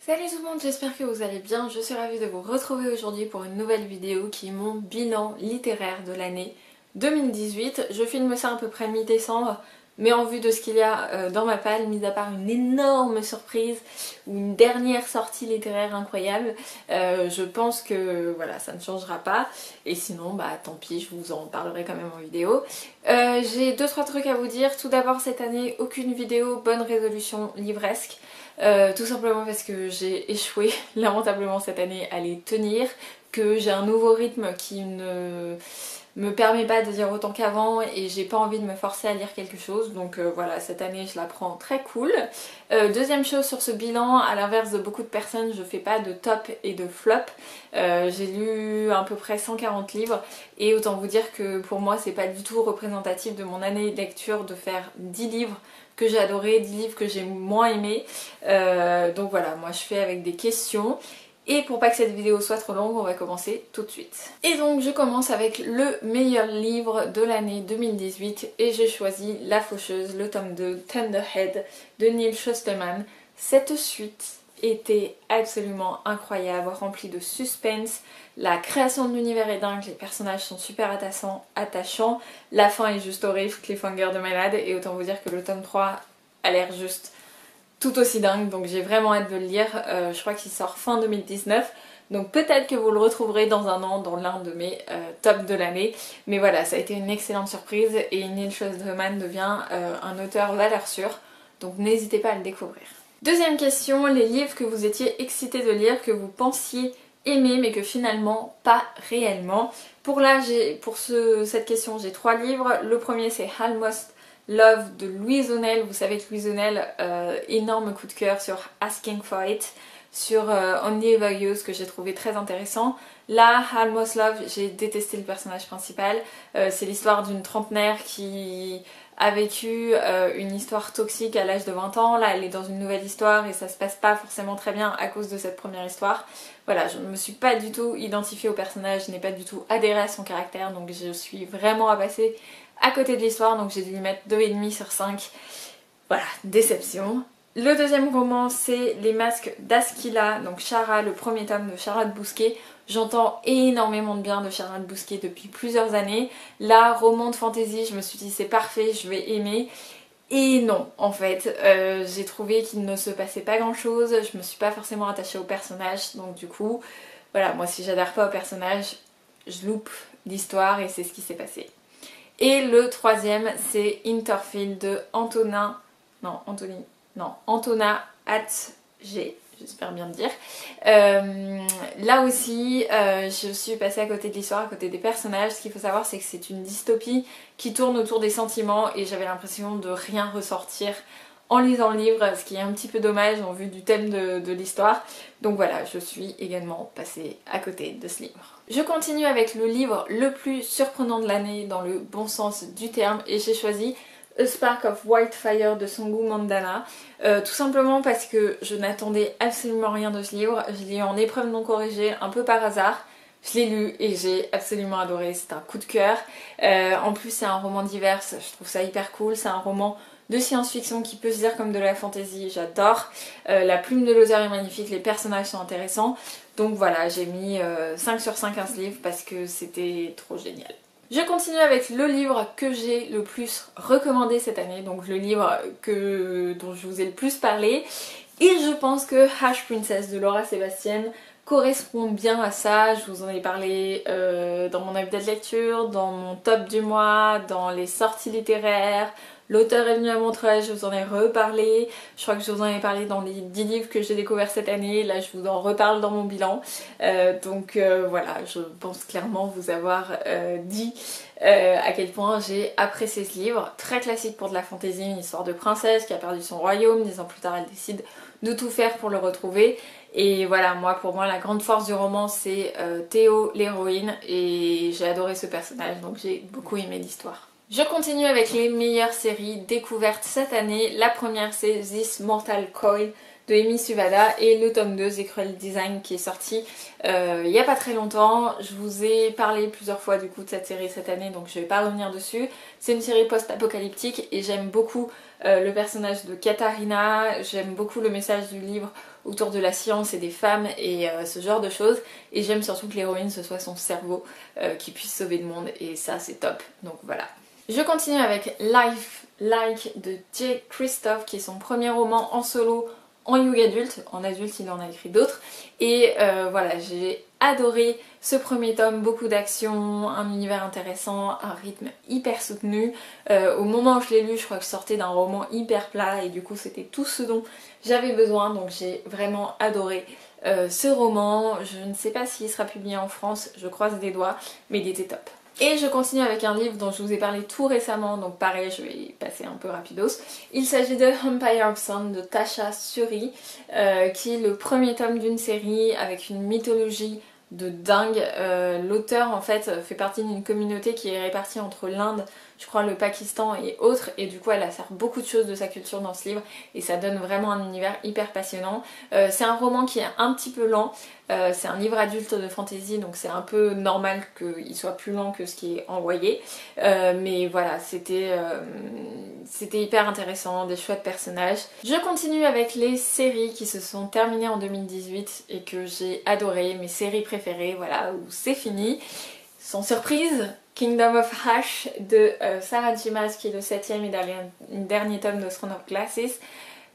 Salut tout le monde, j'espère que vous allez bien. Je suis ravie de vous retrouver aujourd'hui pour une nouvelle vidéo qui est mon bilan littéraire de l'année 2018. Je filme ça à peu près mi-décembre, mais en vue de ce qu'il y a dans ma palle, mis à part une énorme surprise ou une dernière sortie littéraire incroyable, je pense que voilà, ça ne changera pas. Et sinon, bah tant pis, je vous en parlerai quand même en vidéo. J'ai 2-3 trucs à vous dire. Tout d'abord, cette année, aucune vidéo, bonne résolution livresque. Tout simplement parce que j'ai échoué lamentablement cette année à les tenir, que j'ai un nouveau rythme qui ne me permet pas de lire autant qu'avant et j'ai pas envie de me forcer à lire quelque chose, donc voilà, cette année je la prends très cool. Deuxième chose sur ce bilan, à l'inverse de beaucoup de personnes, je fais pas de top et de flop. J'ai lu à peu près 140 livres et autant vous dire que pour moi c'est pas du tout représentatif de mon année de lecture de faire 10 livres que j'ai adoré, 10 livres que j'ai moins aimés. Donc voilà, moi je fais avec des questions. Et pour pas que cette vidéo soit trop longue, on va commencer tout de suite. Et donc je commence avec le meilleur livre de l'année 2018 et j'ai choisi La Faucheuse, le tome 2, Thunderhead de Neil Shusterman. Cette suite était absolument incroyable, remplie de suspense. La création de l'univers est dingue, les personnages sont super attachants. La fin est juste horrible, cliffhanger de malade, et autant vous dire que le tome 3 a l'air juste tout aussi dingue, donc j'ai vraiment hâte de le lire. Je crois qu'il sort fin 2019, donc peut-être que vous le retrouverez dans un an dans l'un de mes tops de l'année. Mais voilà, ça a été une excellente surprise et Neil Shusterman devient un auteur valeur sûre, donc n'hésitez pas à le découvrir. Deuxième question, les livres que vous étiez excité de lire, que vous pensiez aimer mais que finalement pas réellement. Pour cette question, j'ai 3 livres. Le premier c'est Almost Love de Louise O'Neill. Vous savez que Louise O'Neill, énorme coup de cœur sur Asking for It, sur Only Ever Used, que j'ai trouvé très intéressant. Là, Almost Love, j'ai détesté le personnage principal. C'est l'histoire d'une trentenaire qui a vécu une histoire toxique à l'âge de 20 ans. Là, elle est dans une nouvelle histoire et ça se passe pas forcément très bien à cause de cette première histoire. Voilà, je ne me suis pas du tout identifiée au personnage, je n'ai pas du tout adhéré à son caractère, donc je suis vraiment passée à côté de l'histoire, donc j'ai dû lui mettre 2,5 sur 5. Voilà, déception. Le deuxième roman, c'est Les Masques d'Asquila, donc Chara, le premier tome de Charlotte Bousquet. J'entends énormément de bien de Charlotte Bousquet depuis plusieurs années. Là, roman de fantasy, je me suis dit c'est parfait, je vais aimer. Et non, en fait, j'ai trouvé qu'il ne se passait pas grand chose, je me suis pas forcément attachée au personnage, donc du coup, voilà, moi si j'adhère pas au personnage, je loupe l'histoire et c'est ce qui s'est passé. Et le troisième, c'est Interfield de Antonin Atget, j'espère bien le dire. Là aussi, je suis passée à côté de l'histoire, à côté des personnages. Ce qu'il faut savoir, c'est que c'est une dystopie qui tourne autour des sentiments et j'avais l'impression de rien ressortir en lisant le livre, ce qui est un petit peu dommage en vue du thème de l'histoire. Donc voilà, je suis également passée à côté de ce livre. Je continue avec le livre le plus surprenant de l'année dans le bon sens du terme et j'ai choisi A Spark of White Fire de Songu Mandana. Tout simplement parce que je n'attendais absolument rien de ce livre. Je l'ai eu en épreuve non corrigée un peu par hasard. Je l'ai lu et j'ai absolument adoré, c'est un coup de cœur. En plus c'est un roman divers, je trouve ça hyper cool. C'est un roman de science-fiction qui peut se lire comme de la fantasy, j'adore. La plume de l'auteur est magnifique, les personnages sont intéressants. Donc voilà, j'ai mis 5 sur 5 à ce livre parce que c'était trop génial. Je continue avec le livre que j'ai le plus recommandé cette année, donc le livre dont je vous ai le plus parlé. Et je pense que Hush Princess de Laura Sébastien correspond bien à ça. Je vous en ai parlé dans mon avis de lecture, dans mon top du mois, dans les sorties littéraires. L'auteur est venu à Montreuil, je vous en ai reparlé. Je crois que je vous en ai parlé dans les 10 livres que j'ai découverts cette année. Là, je vous en reparle dans mon bilan. Voilà, je pense clairement vous avoir dit à quel point j'ai apprécié ce livre. Très classique pour de la fantaisie, une histoire de princesse qui a perdu son royaume. 10 ans plus tard, elle décide de tout faire pour le retrouver. Et voilà, pour moi, la grande force du roman, c'est Théo, l'héroïne. Et j'ai adoré ce personnage, donc j'ai beaucoup aimé l'histoire. Je continue avec les meilleures séries découvertes cette année. La première c'est This Mortal Coil de Emi Suvada et le tome 2 The Cruel Design qui est sorti il n'y a pas très longtemps. Je vous ai parlé plusieurs fois du coup de cette série cette année, donc je vais pas revenir dessus. C'est une série post-apocalyptique et j'aime beaucoup le personnage de Katharina, j'aime beaucoup le message du livre autour de la science et des femmes et ce genre de choses. Et j'aime surtout que l'héroïne ce soit son cerveau qui puisse sauver le monde et ça c'est top. Donc voilà. Je continue avec Life Like de Jay Kristoff qui est son premier roman en solo en young adulte. En adulte il en a écrit d'autres. Et voilà, j'ai adoré ce premier tome, beaucoup d'action, un univers intéressant, un rythme hyper soutenu. Au moment où je l'ai lu, je crois que je sortais d'un roman hyper plat et du coup c'était tout ce dont j'avais besoin, donc j'ai vraiment adoré ce roman. Je ne sais pas s'il sera publié en France, je croise des doigts, mais il était top. Et je continue avec un livre dont je vous ai parlé tout récemment, donc pareil je vais passer un peu rapidos. Il s'agit de Empire of Sun de Tasha Suri, qui est le premier tome d'une série avec une mythologie de dingue. L'auteur en fait fait partie d'une communauté qui est répartie entre l'Inde, je crois le Pakistan et autres, et du coup elle insère beaucoup de choses de sa culture dans ce livre et ça donne vraiment un univers hyper passionnant. C'est un roman qui est un petit peu lent, c'est un livre adulte de fantasy donc c'est un peu normal qu'il soit plus lent que ce qui est envoyé, mais voilà, c'était hyper intéressant, des chouettes personnages. Je continue avec les séries qui se sont terminées en 2018 et que j'ai adoré, mes séries préférées, voilà, où c'est fini. Sans surprise, Kingdom of Ash de Sarah J. Maas qui est le 7ème et dernier tome de Throne of Glasses.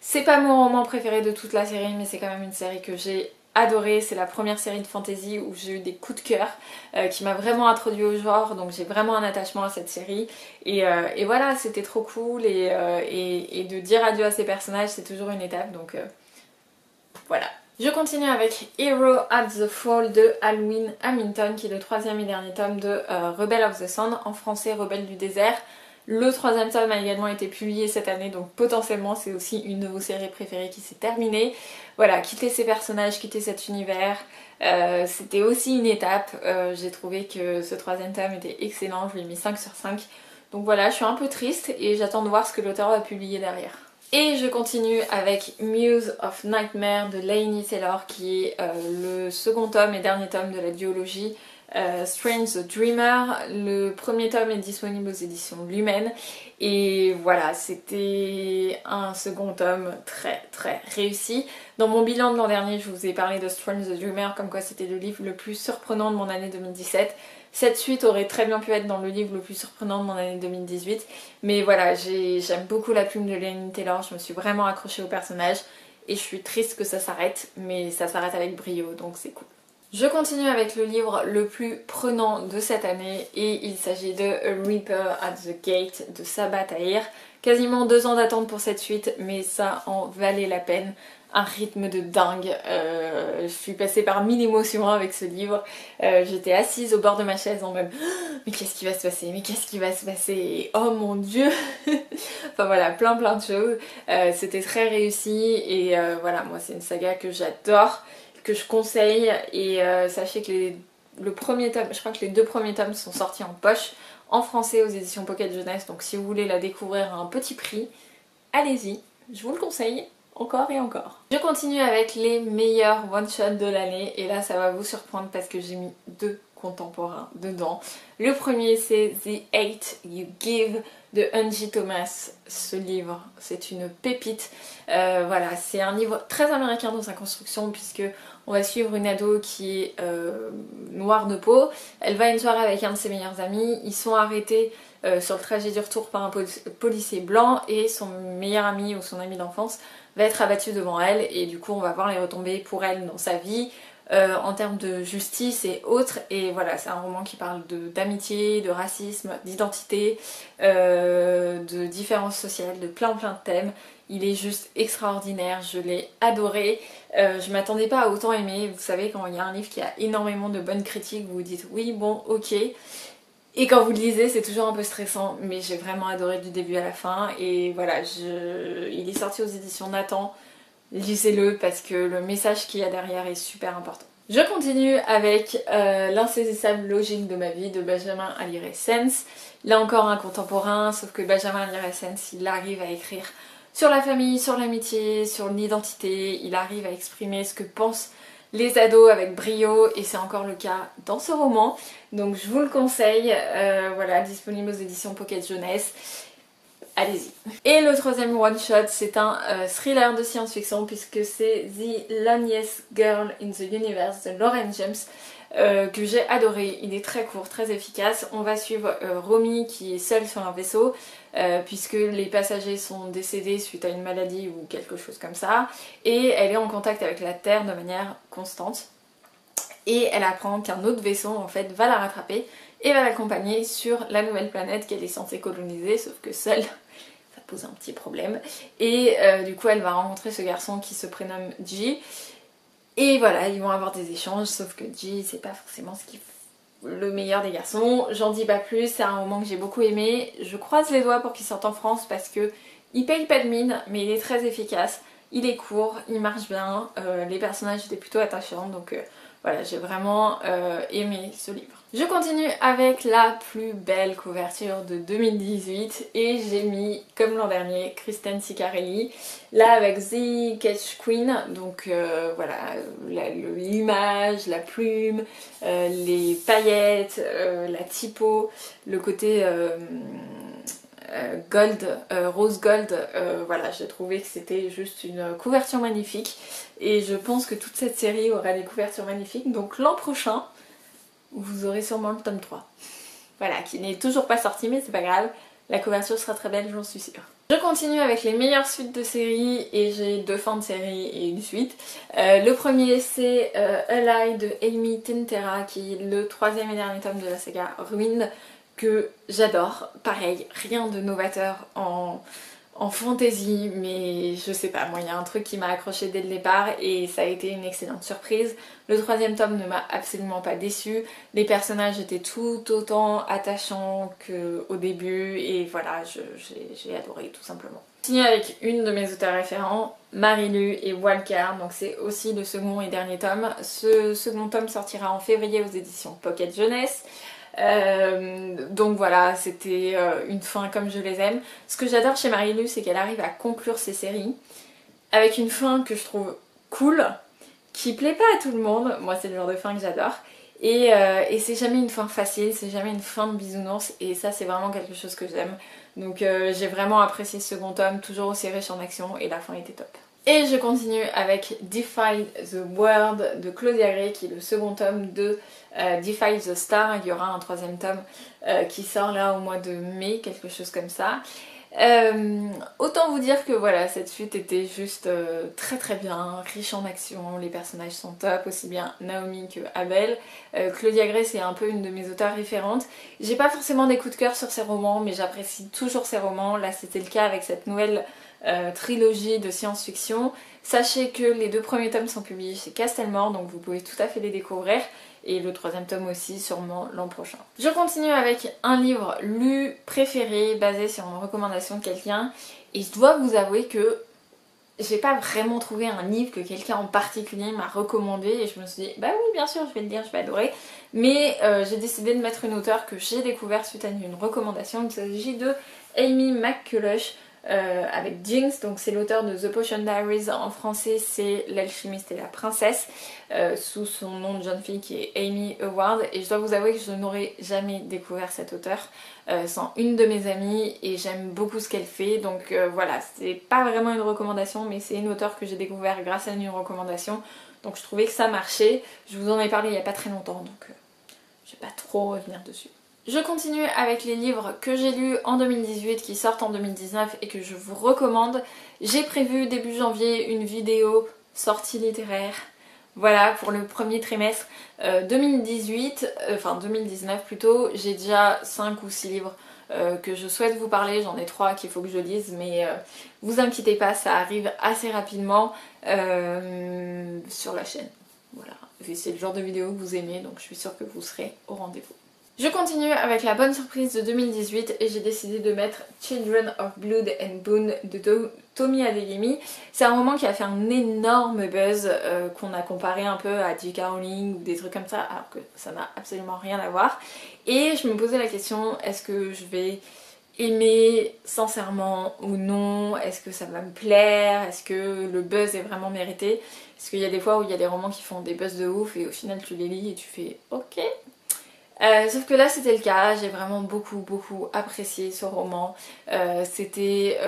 C'est pas mon roman préféré de toute la série mais c'est quand même une série que j'ai adorée. C'est la première série de fantasy où j'ai eu des coups de cœur qui m'a vraiment introduit au genre, donc j'ai vraiment un attachement à cette série et voilà, c'était trop cool et de dire adieu à ces personnages c'est toujours une étape, donc voilà. Je continue avec Hero at the Fall de Alwyn Hamilton qui est le 3ème et dernier tome de Rebel of the Sun, en français Rebelle du désert. Le 3ème tome a également été publié cette année, donc potentiellement c'est aussi une de vos séries préférées qui s'est terminée. Voilà, quitter ces personnages, quitter cet univers, c'était aussi une étape. J'ai trouvé que ce 3ème tome était excellent, je lui ai mis 5 sur 5. Donc voilà, je suis un peu triste et j'attends de voir ce que l'auteur va publier derrière. Et je continue avec Muse of Nightmare de Laini Taylor qui est le second tome et dernier tome de la duologie Strange the Dreamer. Le premier tome est disponible aux éditions Lumen et voilà, c'était un second tome très très réussi. Dans mon bilan de l'an dernier, je vous ai parlé de Strange the Dreamer comme quoi c'était le livre le plus surprenant de mon année 2017. Cette suite aurait très bien pu être dans le livre le plus surprenant de mon année 2018. Mais voilà, j'aime beaucoup la plume de Laini Taylor, je me suis vraiment accrochée au personnage. Et je suis triste que ça s'arrête, mais ça s'arrête avec brio, donc c'est cool. Je continue avec le livre le plus prenant de cette année et il s'agit de A Reaper at the Gate de Sabaa Tahir. Quasiment 2 ans d'attente pour cette suite, mais ça en valait la peine. Un rythme de dingue, je suis passée par 1000 émotions avec ce livre, j'étais assise au bord de ma chaise en mode mais qu'est-ce qui va se passer, mais qu'est-ce qui va se passer, et oh mon dieu. Enfin voilà, plein de choses, c'était très réussi et voilà, moi c'est une saga que j'adore, que je conseille et sachez que le premier tome, je crois que les 2 premiers tomes sont sortis en poche en français aux éditions Pocket Jeunesse, donc si vous voulez la découvrir à un petit prix, allez-y, je vous le conseille. Encore et encore. Je continue avec les meilleurs one-shots de l'année et là ça va vous surprendre parce que j'ai mis 2 contemporains dedans. Le premier c'est The Hate You Give de Angie Thomas. Ce livre c'est une pépite. Voilà, c'est un livre très américain dans sa construction puisque on va suivre une ado qui est noire de peau. Elle va à une soirée avec un de ses meilleurs amis. Ils sont arrêtés sur le trajet du retour par un policier blanc et son meilleur ami ou son ami d'enfance va être abattue devant elle et du coup on va voir les retombées pour elle dans sa vie en termes de justice et autres. Et voilà, c'est un roman qui parle d'amitié, de racisme, d'identité, de différences sociales, de plein de thèmes. Il est juste extraordinaire, je l'ai adoré. Je m'attendais pas à autant aimer. Vous savez, quand il y a un livre qui a énormément de bonnes critiques, vous vous dites oui bon ok. Et quand vous le lisez, c'est toujours un peu stressant, mais j'ai vraiment adoré du début à la fin. Et voilà, il est sorti aux éditions Nathan. Lisez-le parce que le message qu'il y a derrière est super important. Je continue avec L'insaisissable logique de ma vie de Benjamin Alire-Sens. Là encore un contemporain, sauf que Benjamin Alire-Sens, il arrive à écrire sur la famille, sur l'amitié, sur l'identité. Il arrive à exprimer ce que pensent les ados avec brio et c'est encore le cas dans ce roman, donc je vous le conseille. Voilà, disponible aux éditions Pocket Jeunesse. allez-y. Et le troisième one shot, c'est un thriller de science-fiction puisque c'est The Loneliest Girl in the Universe de Lauren James. Que j'ai adoré, il est très court, très efficace. On va suivre Romy qui est seule sur un vaisseau puisque les passagers sont décédés suite à une maladie ou quelque chose comme ça, et elle est en contact avec la Terre de manière constante, et elle apprend qu'un autre vaisseau en fait va la rattraper et va l'accompagner sur la nouvelle planète qu'elle est censée coloniser, sauf que seule ça pose un petit problème, et du coup elle va rencontrer ce garçon qui se prénomme G. Et voilà, ils vont avoir des échanges, sauf que G, c'est pas forcément le meilleur des garçons. J'en dis pas plus, c'est un roman que j'ai beaucoup aimé. Je croise les doigts pour qu'il sorte en France parce que il paye pas de mine, mais il est très efficace. Il est court, il marche bien, les personnages étaient plutôt attachants, donc voilà, j'ai vraiment aimé ce livre. Je continue avec la plus belle couverture de 2018 et j'ai mis, comme l'an dernier, Kristen Ciccarelli, là avec The Catch Queen, donc voilà, l'image, la plume, les paillettes, la typo, le côté gold, rose gold, voilà, j'ai trouvé que c'était juste une couverture magnifique et je pense que toute cette série aura des couvertures magnifiques, donc l'an prochain vous aurez sûrement le tome 3. Voilà, qui n'est toujours pas sorti mais c'est pas grave, la couverture sera très belle, j'en suis sûre. Je continue avec les meilleures suites de séries et j'ai 2 fins de série et une suite. Le premier c'est Ally de Amy Tintera qui est le 3e et dernier tome de la saga Ruined, que j'adore. Pareil, rien de novateur en fantasy, mais je sais pas, moi il y a un truc qui m'a accroché dès le départ et ça a été une excellente surprise. Le 3e tome ne m'a absolument pas déçue, les personnages étaient tout autant attachants qu'au début et voilà, j'ai adoré tout simplement. Je continue avec une de mes auteurs référents, Marilu et Walker, donc c'est aussi le second et dernier tome. Ce second tome sortira en février aux éditions Pocket Jeunesse. Donc voilà, c'était une fin comme je les aime. Ce que j'adore chez Marilu, c'est qu'elle arrive à conclure ses séries avec une fin que je trouve cool, qui plaît pas à tout le monde. Moi c'est le genre de fin que j'adore. Et c'est jamais une fin facile, c'est jamais une fin de bisounours, et ça c'est vraiment quelque chose que j'aime. Donc j'ai vraiment apprécié ce second tome, toujours aussi riche en action, et la fin était top. Et je continue avec Defy the World de Claudia Gray, qui est le second tome de Defy the Star. Il y aura un 3e tome qui sort là au mois de mai, quelque chose comme ça. Autant vous dire que voilà, cette suite était juste très très bien, riche en action, les personnages sont top, aussi bien Naomi que Abel. Claudia Gray c'est un peu une de mes auteurs référentes. J'ai pas forcément des coups de cœur sur ses romans, mais j'apprécie toujours ses romans. Là c'était le cas avec cette nouvelle trilogie de science-fiction. Sachez que les 2 premiers tomes sont publiés chez Castelmore, donc vous pouvez tout à fait les découvrir. Et le 3e tome aussi, sûrement l'an prochain. Je continue avec un livre lu préféré, basé sur une recommandation de quelqu'un. Et je dois vous avouer que j'ai pas vraiment trouvé un livre que quelqu'un en particulier m'a recommandé. Et je me suis dit, bah oui, bien sûr, je vais le lire, je vais adorer. Mais j'ai décidé de mettre une auteure que j'ai découvert suite à une recommandation. Il s'agit de Amy McCulloch. Avec Jinx, donc c'est l'auteur de The Potion Diaries, en français c'est L'Alchimiste et la Princesse, sous son nom de jeune fille qui est Amy Howard, et je dois vous avouer que je n'aurais jamais découvert cette auteure sans une de mes amies, et j'aime beaucoup ce qu'elle fait, donc voilà, c'est pas vraiment une recommandation, mais c'est une auteure que j'ai découvert grâce à une recommandation, donc je trouvais que ça marchait. Je vous en ai parlé il y a pas très longtemps, donc je vais pas trop revenir dessus. Je continue avec les livres que j'ai lus en 2018 qui sortent en 2019 et que je vous recommande. J'ai prévu début janvier une vidéo sortie littéraire, voilà, pour le premier trimestre 2018, enfin 2019 plutôt. J'ai déjà 5 ou 6 livres que je souhaite vous parler, j'en ai 3 qu'il faut que je lise, mais vous inquiétez pas, ça arrive assez rapidement sur la chaîne. Voilà, c'est le genre de vidéo que vous aimez, donc je suis sûre que vous serez au rendez-vous. Je continue avec la bonne surprise de 2018 et j'ai décidé de mettre Children of Blood and Bone de Tomie Adeyemi. C'est un roman qui a fait un énorme buzz qu'on a comparé un peu à J.K. Rowling ou des trucs comme ça, alors que ça n'a absolument rien à voir. Et je me posais la question, est-ce que je vais aimer sincèrement ou non? Est-ce que ça va me plaire? Est-ce que le buzz est vraiment mérité? Parce qu'il y a des fois où il y a des romans qui font des buzz de ouf et au final tu les lis et tu fais ok. Sauf que là c'était le cas, j'ai vraiment beaucoup apprécié ce roman. C'était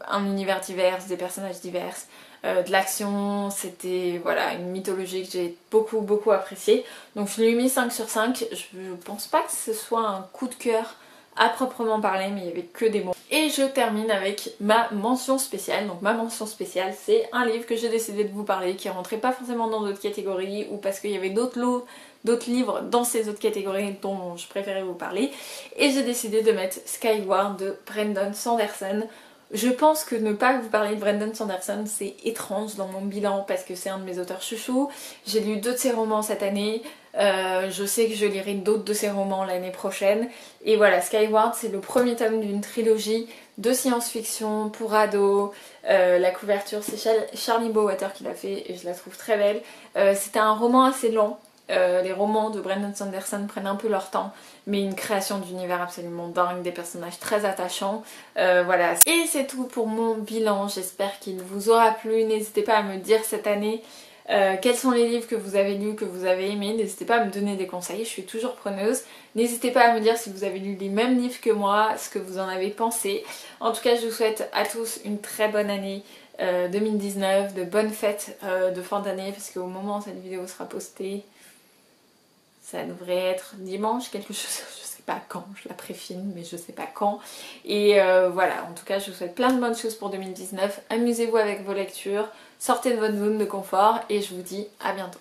un univers divers, des personnages divers, de l'action, c'était voilà, une mythologie que j'ai beaucoup appréciée. Donc je lui ai mis 5 sur 5, je pense pas que ce soit un coup de cœur à proprement parler, mais il n'y avait que des bons. Et je termine avec ma mention spéciale. Donc ma mention spéciale, c'est un livre que j'ai décidé de vous parler, qui rentrait pas forcément dans d'autres catégories, ou parce qu'il y avait d'autres lots, d'autres livres dans ces autres catégories dont je préférais vous parler. Et j'ai décidé de mettre Skyward de Brandon Sanderson. Je pense que ne pas vous parler de Brandon Sanderson, c'est étrange dans mon bilan parce que c'est un de mes auteurs chouchous. J'ai lu 2 de ses romans cette année. Je sais que je lirai d'autres de ses romans l'année prochaine. Et voilà, Skyward, c'est le premier tome d'une trilogie de science-fiction pour ados. La couverture, c'est Charlie Bowater qui l'a fait et je la trouve très belle. C'était un roman assez lent. Les romans de Brandon Sanderson prennent un peu leur temps, mais une création d'univers absolument dingue, des personnages très attachants. Voilà. Et c'est tout pour mon bilan, j'espère qu'il vous aura plu. N'hésitez pas à me dire cette année quels sont les livres que vous avez lus, que vous avez aimés. N'hésitez pas à me donner des conseils, je suis toujours preneuse. N'hésitez pas à me dire si vous avez lu les mêmes livres que moi, ce que vous en avez pensé. En tout cas, je vous souhaite à tous une très bonne année 2019, de bonnes fêtes de fin d'année, parce qu'au moment où cette vidéo sera postée, ça devrait être dimanche, quelque chose, je sais pas quand, je la préfilme, mais je sais pas quand. Et voilà, en tout cas, je vous souhaite plein de bonnes choses pour 2019. Amusez-vous avec vos lectures, sortez de votre zone de confort et je vous dis à bientôt.